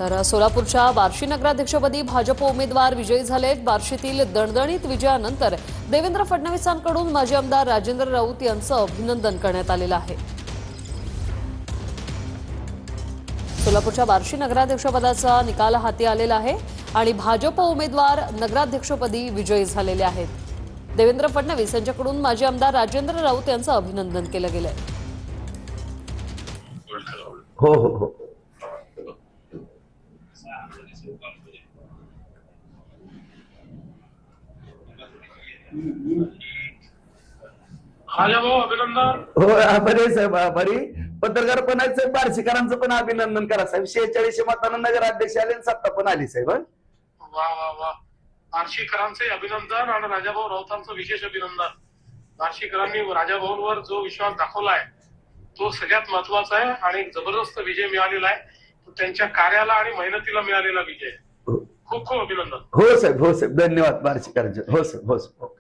तर सोलापूरच्या बार्शी नगराध्यक्षपदी भाजप उमेदवार विजयी झालेत। बार्शीतील दणदणीत विजयानंतर देवेंद्र फडणवीसांकडून माजी आमदार राजेंद्र राऊत यांचं अभिनंदन करण्यात आलेलं आहे। सोलापूरच्या बार्शी नगराध्यक्षपदाचा निकाल हाती आलेला आहे आणि भाजप उमेदवार नगराध्यक्षपदी विजयी झालेले आहेत। देवेंद्र फडणवीस यांच्याकडून माजी आमदार राजेंद्र राऊत यांचं अभिनंदन केलं गेलंय। हो हो हो भाऊ अभिनंदन। हो बरे साहेब बरी पत्रकार पण आहेत साहेब, बार्शीकरांचं पण अभिनंदन करा साहेब। 46 मतांना नगराध्यक्ष आले आणि सत्ता पण आली साहेब। वा वा वा, बार्शीकरांचे अभिनंदन आणि राजाभाऊ राऊतांचं विशेष अभिनंदन। बार्शीकरांनी राजाभाऊंवर जो विश्वास दाखवलाय तो सगळ्यात महत्वाचा आहे आणि जबरदस्त विजय मिळालेला आहे। तो त्यांच्या कार्याला आणि मेहनतीला मिळालेला विजय। खूप खूप अभिनंदन। हो साहेब, हो साहेब, धन्यवाद बार्शीकरांचे। हो साहेब, हो साहेब।